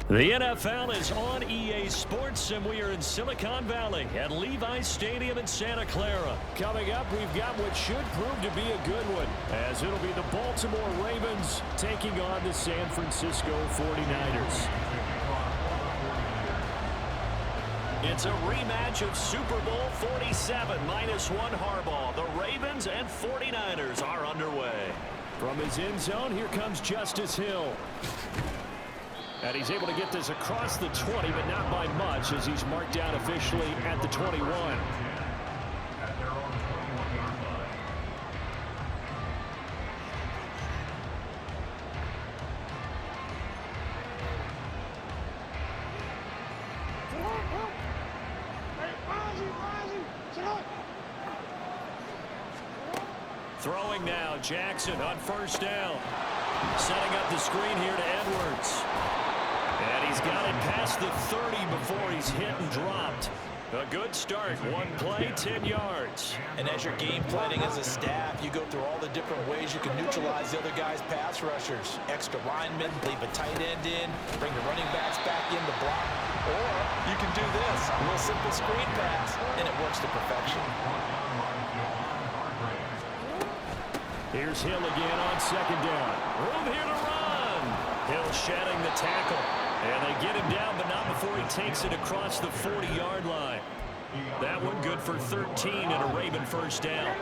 The NFL is on EA Sports, and we are in Silicon Valley at Levi's Stadium in Santa Clara. Coming up, we've got what should prove to be a good one, as it'll be the Baltimore Ravens taking on the San Francisco 49ers. It's a rematch of Super Bowl 47 -1 Harbaugh. The Ravens and 49ers are underway. From his end zone, here comes Justice Hill. And he's able to get this across the 20, but not by much, as he's marked down officially at the 21. Throwing now, Jackson on first down. Setting up the screen here to Edwards. And he's got it past the 30 before he's hit and dropped. A good start. One play, 10 yards. And as you're game planning as a staff, you go through all the different ways you can neutralize the other guy's pass rushers. Extra linemen, leave a tight end in, bring the running backs back in to block. Or you can do this, a real simple screen pass, and it works to perfection. Here's Hill again on second down. Room here to run. Hill shedding the tackle. And they get him down, but not before he takes it across the 40-yard line. That one good for 13 and a Raven first down.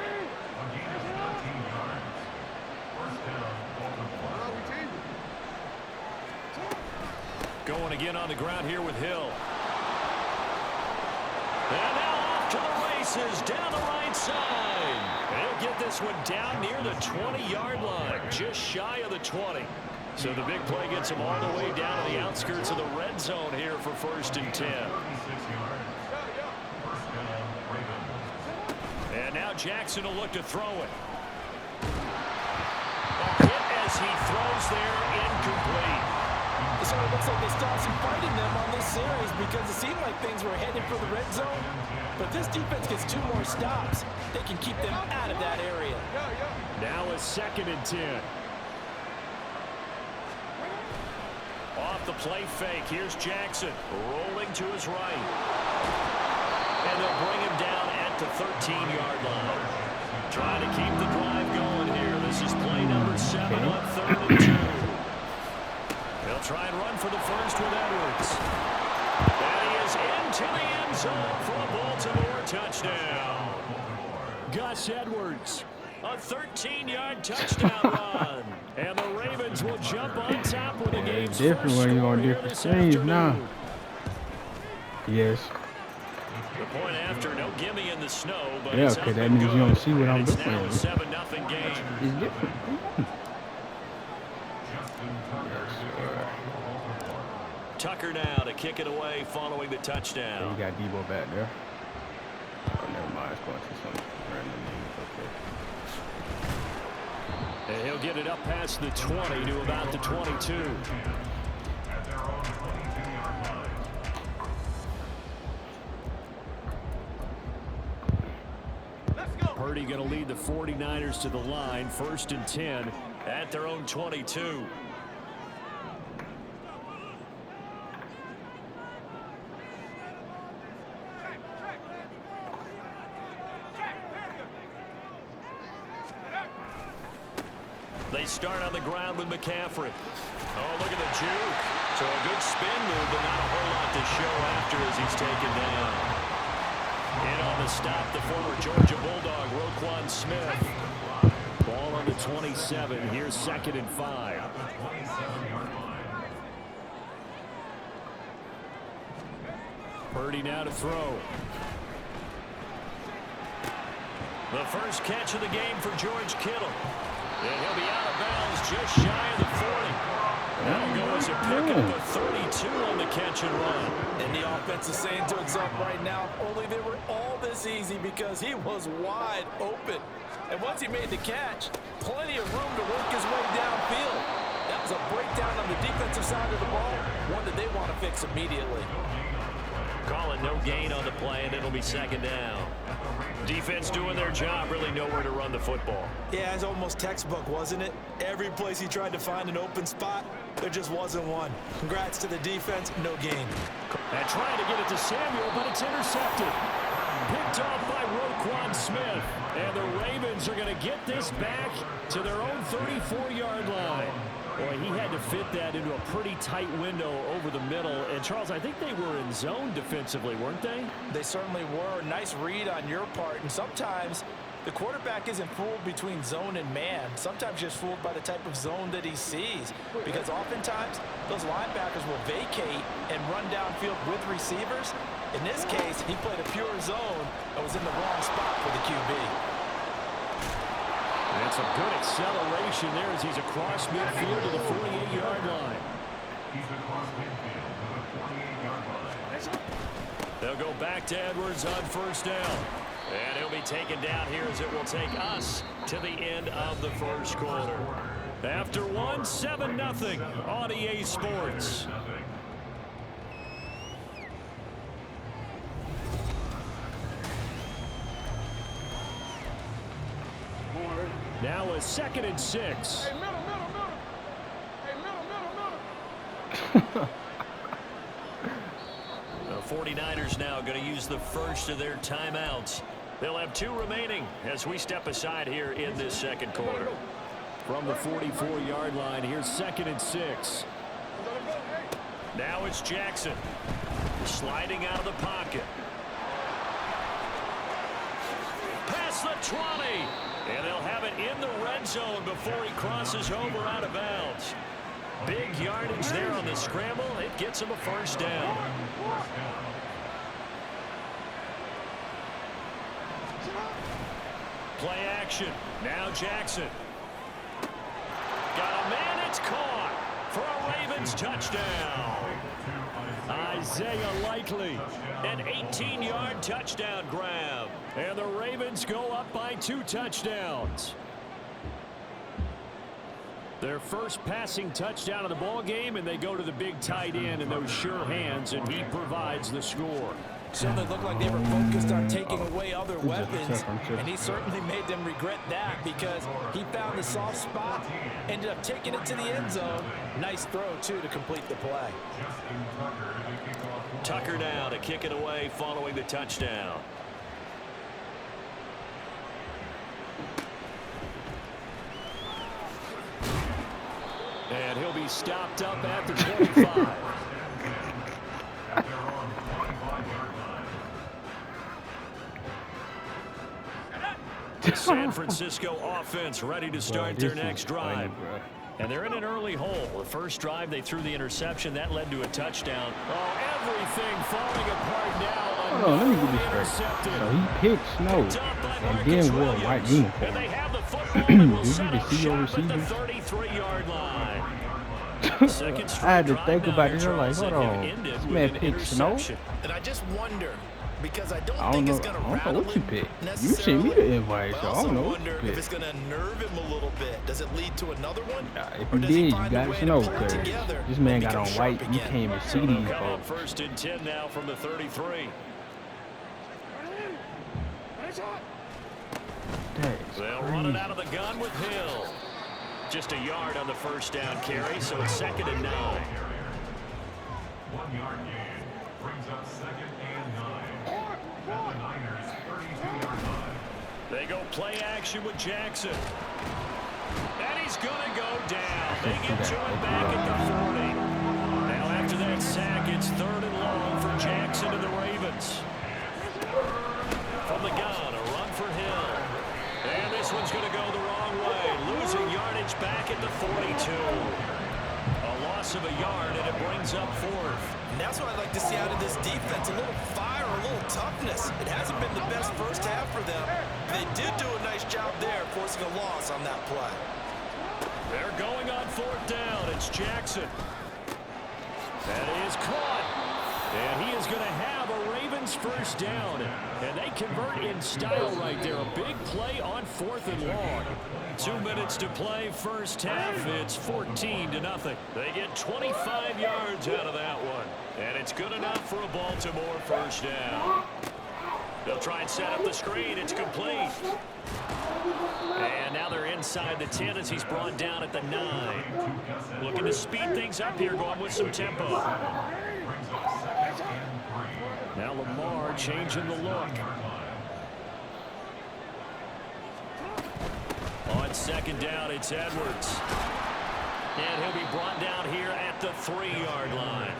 Going again on the ground here with Hill. And now off to the races down the right side. He'll get this one down near the 20-yard line, just shy of the 20. So the big play gets him all the way down to the outskirts of the red zone here for 1st and 10. And now Jackson will look to throw it. A hit as he throws there, incomplete. It sort of looks like they stopped some fighting them on this series because it seemed like things were headed for the red zone. But this defense gets 2 more stops. They can keep them out of that area. Now a 2nd and 10. Off the play fake, here's Jackson rolling to his right. And they'll bring him down at the 13-yard line. Trying to keep the drive going here. This is play number 7 on 3rd and 2. They'll try and run for the first with Edwards. And he is into the end zone for a Baltimore touchdown. Gus Edwards. A 13-yard touchdown run. And the Ravens will jump on top with the game's different first when you're score on here different this things afternoon. now. Yes. The point after, no gimme in the snow, but Yeah, it's because up that and means good. you don't see what I'm It's doing. now a 7-0 game. It's different. Tucker now to kick it away following the touchdown. You got Debo back there. Oh, never mind. It's going to some random name. Okay. And he'll get it up past the 20 to about the 22. Purdy going to lead the 49ers to the line, 1st and 10 at their own 22. They start on the ground with McCaffrey. Oh, look at the juke. So a good spin move, but not a whole lot to show after as he's taken down. In on the stop, the former Georgia Bulldog, Roquan Smith. Ball on the 27. Here's 2nd and 5. Purdy now to throw. The first catch of the game for George Kittle. And he'll be out of bounds just shy of the 40. That'll go as a pickup of 32 on the catch and run. And the offense is saying to itself right now, only they were all this easy because he was wide open. And once he made the catch, plenty of room to work his way downfield. That was a breakdown on the defensive side of the ball, one that they want to fix immediately. Calling no gain on the play, and it'll be second down. Defense doing their job, really nowhere to run the football. Yeah, it's almost textbook, wasn't it? Every place he tried to find an open spot, there just wasn't one. Congrats to the defense, no gain. And trying to get it to Samuel, but it's intercepted. Picked off by Roquan Smith. And the Ravens are going to get this back to their own 34-yard line. Boy, he had to fit that into a pretty tight window over the middle. And, Charles, I think they were in zone defensively, weren't they? They certainly were. Nice read on your part. And sometimes the quarterback isn't fooled between zone and man. Sometimes just fooled by the type of zone that he sees. Because oftentimes those linebackers will vacate and run downfield with receivers. In this case, he played a pure zone and was in the wrong spot for the QB. And some good acceleration there as he's across midfield to the 48-yard line. They'll go back to Edwards on first down. And he'll be taken down here as it will take us to the end of the first quarter. After 7-0 on EA Sports. Now a 2nd and 6. Hey, middle. The 49ers now going to use the first of their timeouts. They'll have 2 remaining as we step aside here in this second quarter. From the 44-yard line, here's 2nd and 6. Now it's Jackson sliding out of the pocket. Past the 20. And they'll have it in the red zone before he crosses over out of bounds. Big yardage there on the scramble. It gets him a first down. Play action. Now Jackson. Got a man. It's caught for a Ravens touchdown. Isaiah Likely, an 18-yard touchdown grab. And the Ravens go up by 2 touchdowns. Their first passing touchdown of the ball game, and they go to the big tight end in those sure hands, and he provides the score. So they looked like they were focused on taking away other weapons, and he certainly made them regret that because he found the soft spot, ended up taking it to the end zone. Nice throw, too, to complete the play. Tucker now to kick it away following the touchdown. And he'll be stopped up at the 25. The San Francisco offense ready to start their next drive. And they're in an early hole. The first drive, they threw the interception. That led to a touchdown. Oh, everything falling apart now. Hold on, let me get this straight. So he picked Snow and then wore a white uniform. And they have the football that will Did set you up see your shop at the receivers? 33-yard line. I had to think about it. I'm like, hold on. This man picked Snow? And I just wonder, because I don't I don't think know. it's going to I don't know rattle what you him picked. You necessarily. sent me the invite, But so I also don't know what wonder you if picked. it's going to nerve him a little bit. Does it lead to another one? If Or you does he did, you find a got way to know, pull it because together this man and got on become white. sharp You again? can't even see these Come on, folks. 1st and 10 now from the 33. They'll run it out of the gun with Hill. Just a yard on the first down carry, so it's 2nd and 9. 1 yard gain brings up 2nd and 9. At the Niners' 32-yard line. They go play action with Jackson. And he's going to go down. They get to him back at the 40. Now after that sack, it's 3rd and long for Jackson and the Ravens. From the gun, a run for Hill. And this one's going to go the wrong way. Losing yardage back at the 42. A loss of a yard, and it brings up 4th. And that's what I'd like to see out of this defense. A little fire, a little toughness. It hasn't been the best first half for them. They did do a nice job there, forcing a loss on that play. They're going on 4th down. It's Jackson. That is caught. And he is going to have a Ravens first down. And they convert in style right there. A big play on 4th and long. 2 minutes to play first half. It's 14-0. They get 25 yards out of that one. And it's good enough for a Baltimore first down. They'll try and set up the screen. It's complete. And now they're inside the 10 as he's brought down at the 9. Looking to speed things up here, going with some tempo. Now Lamar changing the look. On second down, it's Edwards. And he'll be brought down here at the 3-yard line.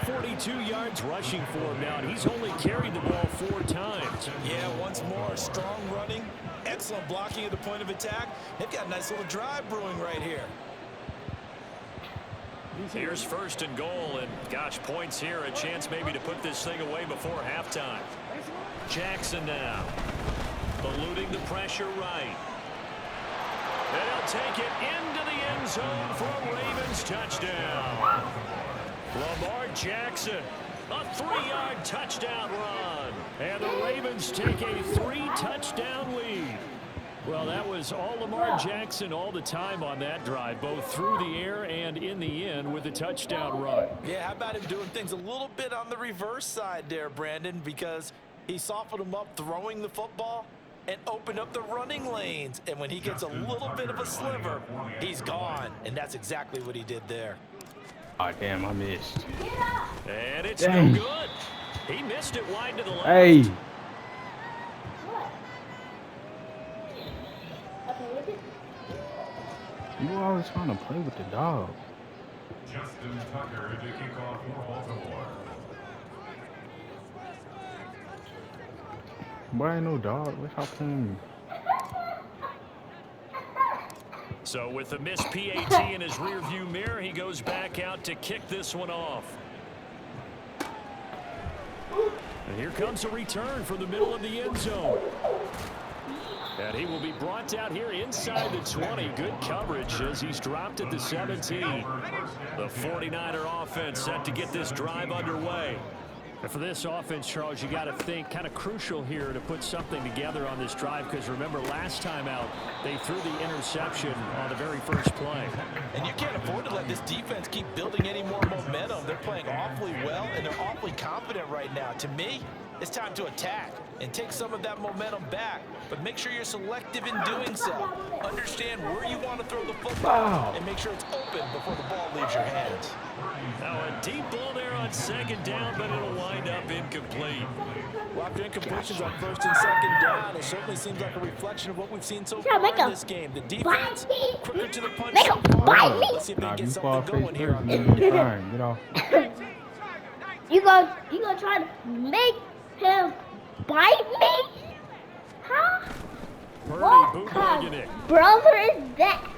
42 yards rushing for him now, and he's only carried the ball 4 times. Yeah, once more, strong running, excellent blocking at the point of attack. They've got a nice little drive brewing right here. Here's 1st and goal, and gosh, points here, a chance maybe to put this thing away before halftime. Jackson now, eluding the pressure right. And he'll take it into the end zone for a Ravens touchdown. Lamar Jackson, a 3-yard touchdown run. And the Ravens take a 3-touchdown lead. Well, that was all Lamar Jackson all the time on that drive, both through the air and in the end with a touchdown run. Yeah, how about him doing things a little bit on the reverse side there, Brandon, because he softened him up throwing the football and opened up the running lanes. And when he gets a little bit of a sliver, he's gone. And that's exactly what he did there. Oh, damn, I missed. And it's no good. He missed it wide to the left. Hey. You always trying to play with the dog. Justin Tucker to kick off for Baltimore. Why ain't no dog? What's how come? So with the missed PAT in his rearview mirror, he goes back out to kick this one off. And here comes a return from the middle of the end zone. And he will be brought down here inside the 20. Good coverage as he's dropped at the 17. The 49er offense set to get this drive underway. And for this offense, Charles, you got to think kind of crucial here to put something together on this drive, because remember last time out they threw the interception on the very first play. And you can't afford to let this defense keep building any more momentum. They're playing awfully well and they're awfully confident right now. To me, it's time to attack and take some of that momentum back, but make sure you're selective in doing so. Understand where you want to throw the football and make sure it's open before the ball leaves your hands. Now a deep ball there on second down, but it'll wind up incomplete. Well, after incompletions on 1st and 2nd down, it certainly seems like a reflection of what we've seen so far in this game. The defense, quicker to the punch. Let's see if they can get something going here on third down. Get off. You gonna try to make him bite me? Huh? What kind of brother is that?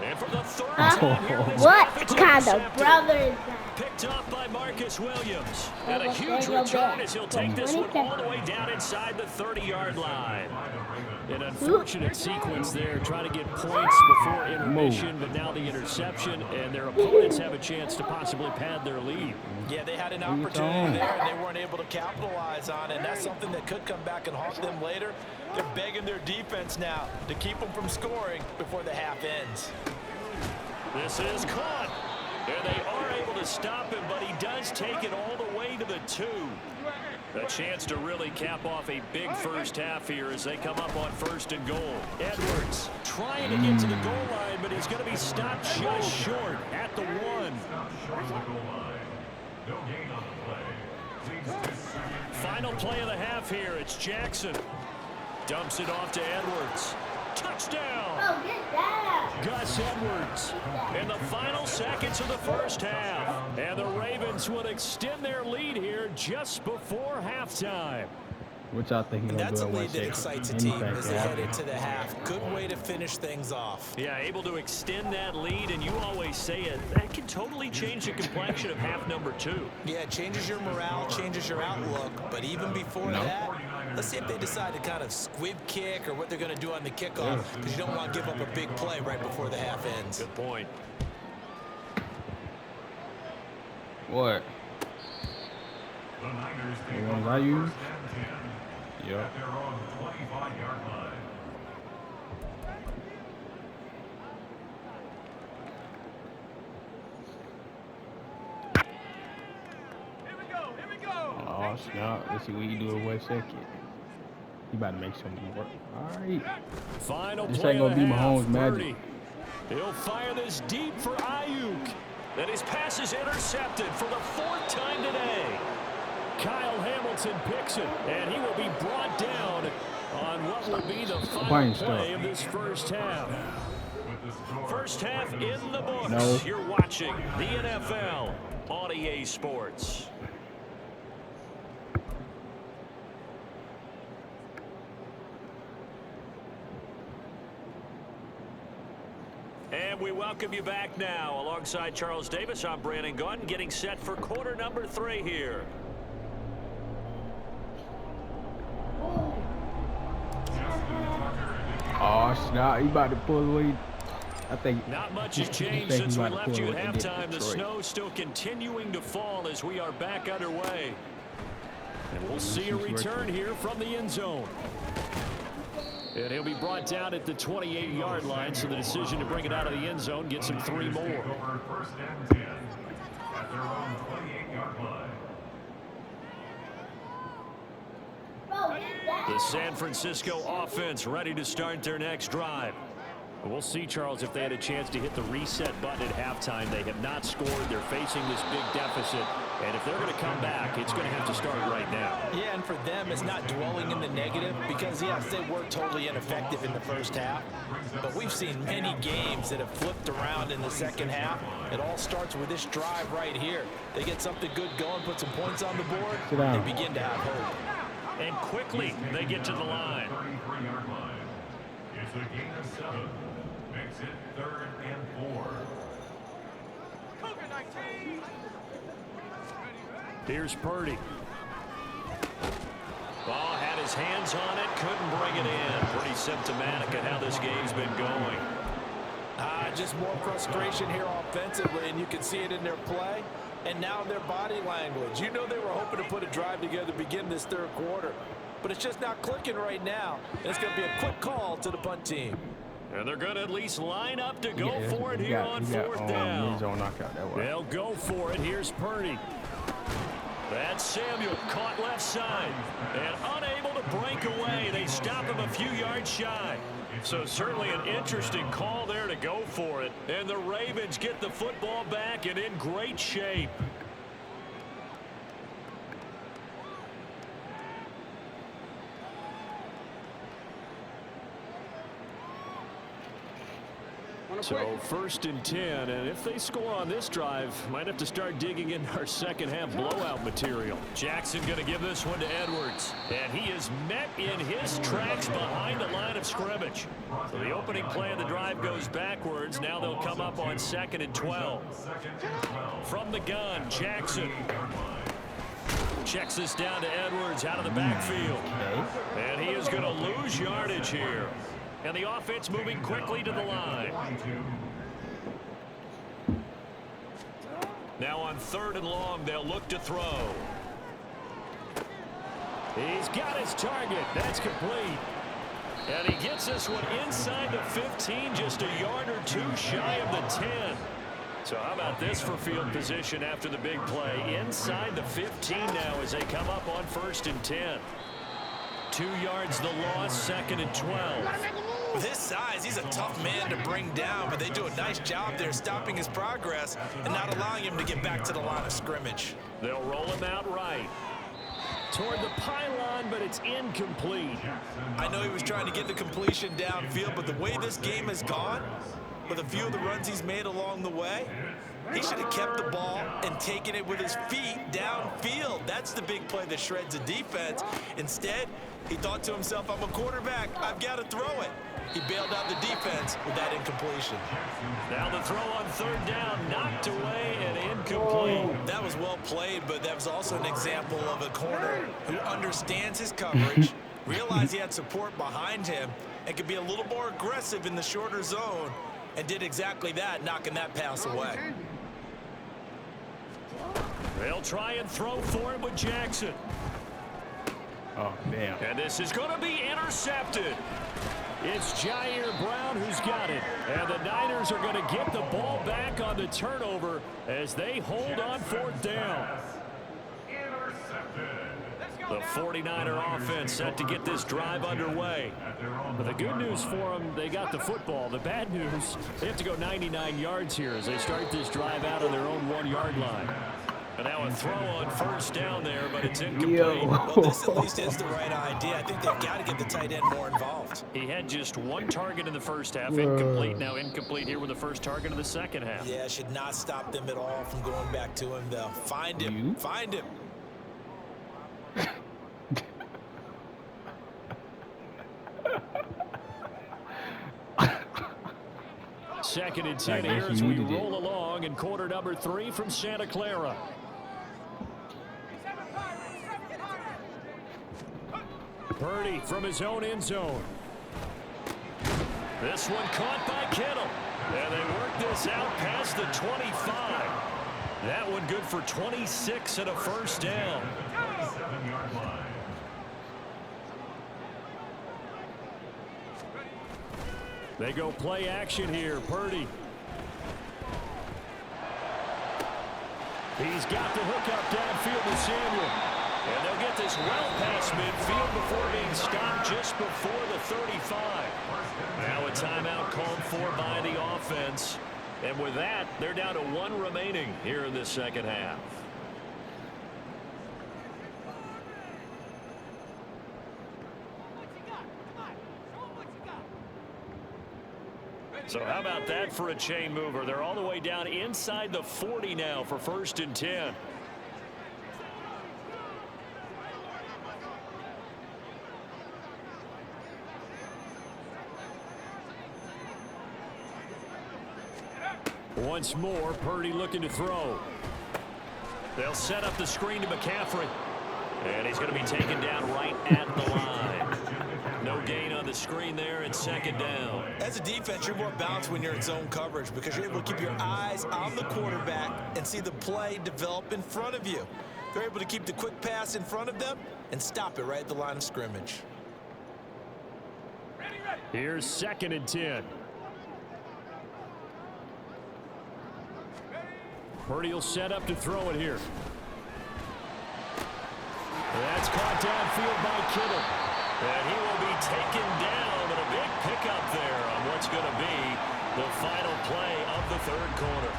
And for the third time here this What half, it's kind of intercepted. brother is that? Picked up by Marcus Williams. And a huge return as he'll take this one all the way down inside the 30-yard line. An unfortunate sequence there, trying to get points before intermission, but now the interception, and their opponents have a chance to possibly pad their lead. Yeah, they had an opportunity there, and they weren't able to capitalize on it, and that's something that could come back and haunt them later. They're begging their defense now to keep them from scoring before the half ends. This is caught, and they are able to stop him, but he does take it all the way to the 2. A chance to really cap off a big first half here as they come up on 1st and goal. Edwards trying to get to the goal line, but he's going to be stopped just short at the 1. No gain on the play. Leads to second. Final play of the half here. It's Jackson. Dumps it off to Edwards. Touchdown! Oh, get that! Gus Edwards in the final seconds of the first half. And the Ravens would extend their lead here just before halftime. Which I think he's That's a gonna do lead that excites a team as they head into the half. Good way to finish things off. Yeah, able to extend that lead, and you always say it, that can totally change the complexion of half number 2. Yeah, it changes your morale, changes your outlook, but even before that, let's see if they decide to kind of squib kick or what they're going to do on the kickoff, because you don't want to give up a big play right before the half ends. Good point. What? The Niners The take ones over I use? first and 10 Yep. at their own 25-yard line. Oh, snap. Let's see what you do away second. You about to make some work. All right. Final This play ain't gonna of the be half, Mahomes' magic. Purdy. He'll fire this deep for Ayuk. And his pass is intercepted for the 4th time today. Kyle Hamilton picks it, and he will be brought down on what will be the final play of this first half. First half in the books. No. You're watching the NFL on EA Sports. And we welcome you back now. Alongside Charles Davis, I'm Brandon Gunn, getting set for quarter number 3 here. Oh, snap. He about to pull away. I think. Not much has changed since we left you at halftime. The snow's still continuing to fall as we are back underway. And we'll see a return here from the end zone. And he'll be brought down at the 28-yard line, so the decision to bring it out of the end zone gets him 3 more. First and 10 at their own 28-yard line. The San Francisco offense ready to start their next drive. We'll see, Charles, if they had a chance to hit the reset button at halftime. They have not scored. They're facing this big deficit. And if they're going to come back, it's going to have to start right now. Yeah, and for them, it's not dwelling in the negative because, yes, they were totally ineffective in the first half. But we've seen many games that have flipped around in the second half. It all starts with this drive right here. They get something good going, put some points on the board, they begin to have hope. And quickly, they get to the line. 33-yard line. It's a gain of 7. Makes it 3rd and 4. Here's Purdy. Ball had his hands on it, couldn't bring it in. Pretty symptomatic of how this game's been going. Just more frustration here offensively, and you can see it in their play and now their body language. You know they were hoping to put a drive together to begin this 3rd quarter, but it's just not clicking right now. And it's going to be a quick call to the punt team. And they're going to at least line up to go for it here on 4th down. They'll go for it. Here's Purdy. That's Samuel, caught left side and unable to break away. They stop him a few yards shy. So certainly an interesting call there to go for it. And the Ravens get the football back and in great shape. So 1st and 10, and if they score on this drive, might have to start digging in our second half blowout material. Jackson going to give this one to Edwards, and he is met in his tracks behind the line of scrimmage. So the opening play of the drive goes backwards. Now they'll come up on 2nd and 12. From the gun, Jackson checks this down to Edwards out of the backfield, and he is going to lose yardage here. And the offense moving quickly to the line. Now on 3rd and long, they'll look to throw. He's got his target. That's complete. And he gets this one inside the 15, just a yard or 2 shy of the 10. So how about this for field position after the big play? Inside the 15 now as they come up on 1st and 10. 2 yards the loss, 2nd and 12. With his size, he's a tough man to bring down, but they do a nice job there stopping his progress and not allowing him to get back to the line of scrimmage. They'll roll him out right. Toward the pylon, but it's incomplete. I know he was trying to get the completion downfield, but the way this game has gone, with a few of the runs he's made along the way, he should have kept the ball and taken it with his feet downfield. That's the big play that shreds a defense. Instead, he thought to himself, I'm a quarterback, I've got to throw it. He bailed out the defense with that incompletion. Now the throw on 3rd down, knocked away and incomplete. That was well played, but that was also an example of a corner who understands his coverage, realized he had support behind him, and could be a little more aggressive in the shorter zone, and did exactly that, knocking that pass away. They'll try and throw for him with Jackson. Oh, damn. And this is going to be intercepted. It's Jair Brown who's got it. And the Niners are going to get the ball back on the turnover as they hold on fourth down. The 49er offense set to get this drive underway. But the good news for them, they got the football. The bad news, they have to go 99 yards here as they start this drive out on their own 1-yard line. And now a throw on first down there, but it's incomplete. Well, this at least is the right idea. I think they've got to get the tight end more involved. He had just one target in the first half, incomplete. Now incomplete here with the first target of the second half. Yeah, should not stop them at all from going back to him, though. Find him. Find him. Second and 10 here as we roll along in quarter number 3 from Santa Clara. Purdy from his own end zone. This one caught by Kittle. And they work this out past the 25. That one good for 26 and a first down. They go play action here. Purdy. He's got the hook up downfield to Samuel. And they'll get this well past midfield before being stopped just before the 35. Now a timeout called for by the offense. And with that, they're down to 1 remaining here in this second half. So how about that for a chain mover? They're all the way down inside the 40 now for first and 10. Once more, Purdy looking to throw. They'll set up the screen to McCaffrey. And he's going to be taken down right at the line. No gain on the screen there, and second down. As a defense, you're more balanced when you're in zone coverage because you're able to keep your eyes on the quarterback and see the play develop in front of you. They're able to keep the quick pass in front of them and stop it right at the line of scrimmage. Here's second and 10. Purdy will set up to throw it here. That's caught downfield by Kittle. And he will be taken down, but a big pickup there on what's going to be the final play of the third quarter.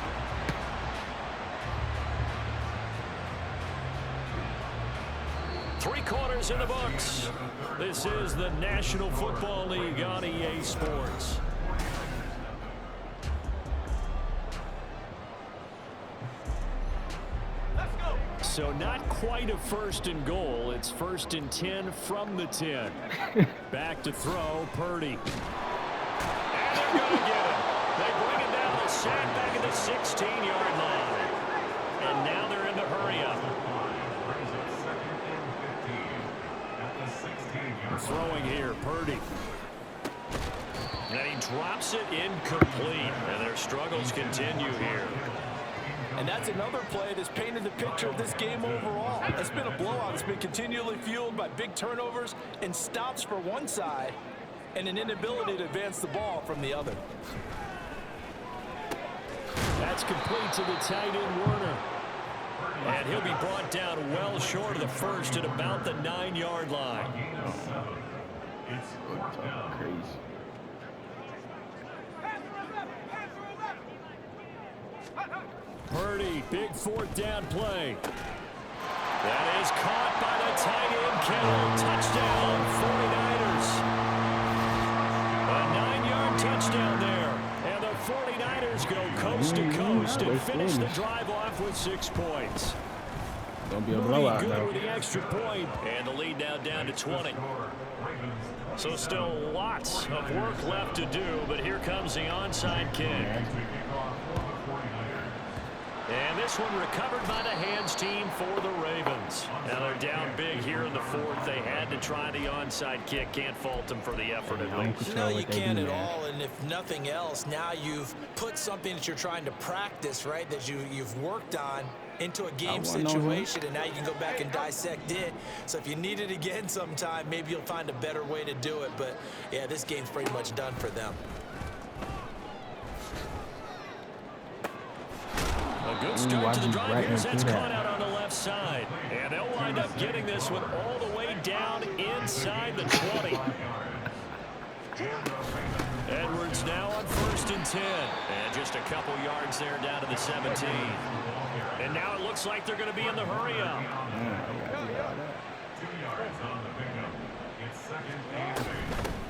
Three quarters in the books. This is the National Football League on EA Sports. So not quite a first and goal. It's first and 10 from the 10. Back to throw, Purdy. And they're going to get him. They bring him down the sack back at the 16-yard line. And now they're in the hurry-up. Throwing here, Purdy. And he drops it incomplete. And their struggles continue here. And that's another play that's painted the picture of this game overall. It's been a blowout. It's been continually fueled by big turnovers and stops for one side and an inability to advance the ball from the other. That's complete to the tight end, Werner. And he'll be brought down well short of the first at about the 9-yard line. It's crazy. Purdy, big fourth down play. That is caught by the tight end, Kittle. Touchdown, 49ers. A 9-yard touchdown there. And the 49ers go coast to coast and finish the drive off with 6 points. Don't be a blowout good now. with the extra point. And the lead now down to 20. So still lots of work left to do, but here comes the onside kick. And this one recovered by the hands team for the Ravens. Now they're down big here in the fourth. They had to try the onside kick. Can't fault them for the effort at least. No, you can't at all. And if nothing else, now you've put something that you're trying to practice, right, that you've worked on into a game situation, and now you can go back and dissect it. So if you need it again sometime, maybe you'll find a better way to do it. But, yeah, this game's pretty much done for them. A good start to the drive. Here's that's caught out on the left side. And they'll wind up getting this one all the way down inside the 20. Edwards now on 1st and 10. And just a couple yards there down to the 17. And now it looks like they're going to be in the hurry-up. 2 yards on the pickup. It's 2nd and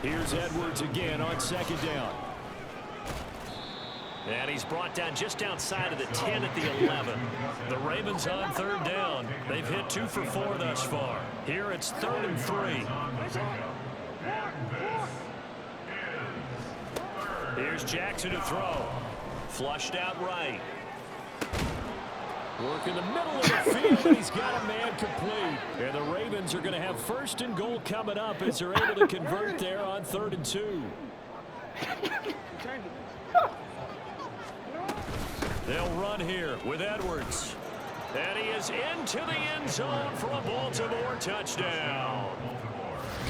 8. Here's Edwards again on 2nd down. And he's brought down just outside of the 10 at the 11. The Ravens on 3rd down. They've hit 2 for 4 thus far. Here it's 3rd and 3. Here's Jackson to throw. Flushed out right. Work in the middle of the field, and he's got a man complete. And the Ravens are going to have 1st and goal coming up as they're able to convert there on 3rd and 2. They'll run here with Edwards. And he is into the end zone for a Baltimore touchdown.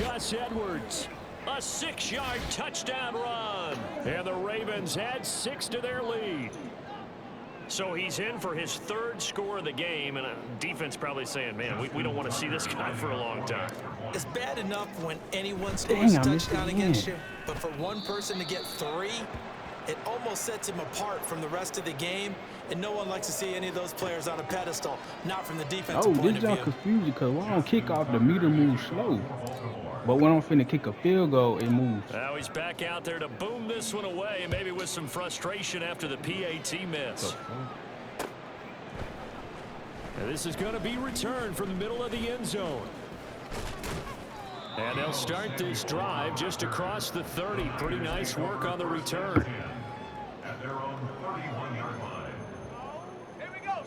Gus Edwards, a 6-yard touchdown run. And the Ravens add 6 to their lead. So he's in for his 3rd score of the game, and defense probably saying, man, we don't want to see this guy for a long time. It's bad enough when anyone scores a touchdown against you, but for one person to get 3, it almost sets him apart from the rest of the game, and no one likes to see any of those players on a pedestal, not from the defensive point of view. Oh, this y'all confused because when I don't kick off, the meter moves slow. But when I'm finna kick a field goal, it moves. Now he's back out there to boom this one away, maybe with some frustration after the PAT miss. And this is going to be returned from the middle of the end zone. And they'll start this drive just across the 30. Pretty nice work on the return. At their own 31-yard line.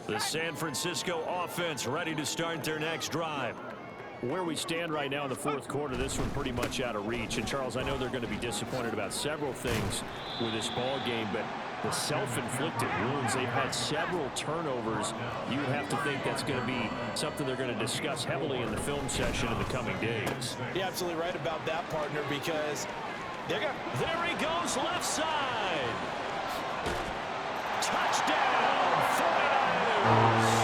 The San Francisco offense ready to start their next drive. Where we stand right now in the 4th quarter, this one pretty much out of reach. And, Charles, I know they're going to be disappointed about several things with this ball game, but the self-inflicted wounds, they've had several turnovers. You have to think that's going to be something they're going to discuss heavily in the film session in the coming days. You're absolutely right about that, partner, because there he goes left side. Touchdown, 49ers.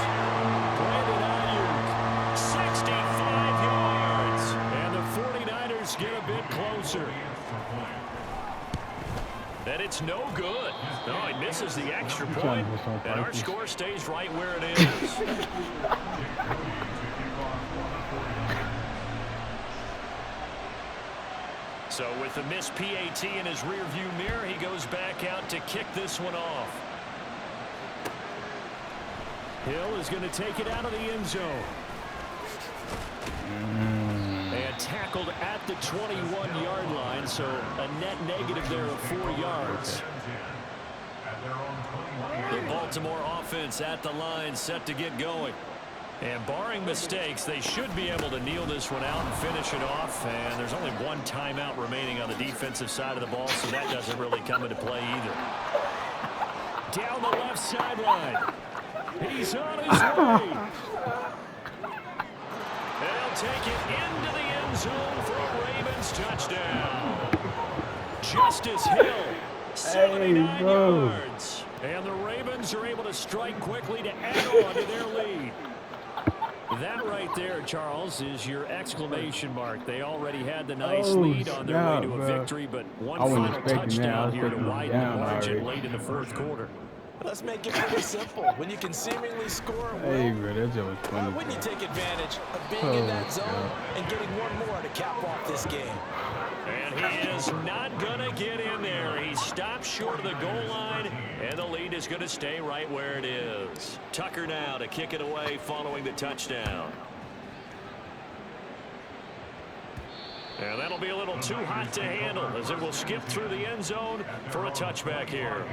65 yards, and the 49ers get a bit closer. And it's no good. No, he misses the extra point, and our score stays right where it is. So with the missed PAT in his rearview mirror, he goes back out to kick this one off. Hill is going to take it out of the end zone. And tackled at the 21-yard line, so a net negative there of 4 yards. The Baltimore offense at the line, set to get going. And barring mistakes, they should be able to kneel this one out and finish it off. And there's only one timeout remaining on the defensive side of the ball, so that doesn't really come into play either. Down the left sideline. He's on his way. They'll take it into the end zone for a Ravens touchdown. Justice Hill, 79 yards. And the Ravens are able to strike quickly to add on to their lead. That right there, Charles, is your exclamation mark. They already had the nice lead on their way to a victory, but one final touchdown here to widen the margin late in the 4th quarter. Let's make it pretty simple. When you can seemingly score a win, wouldn't you take advantage of being in that zone and getting one more to cap off this game? And he is not going to get in there. He stops short of the goal line, and the lead is going to stay right where it is. Tucker now to kick it away following the touchdown. And that'll be a little too hot to handle as it will skip through the end zone for a touchback here.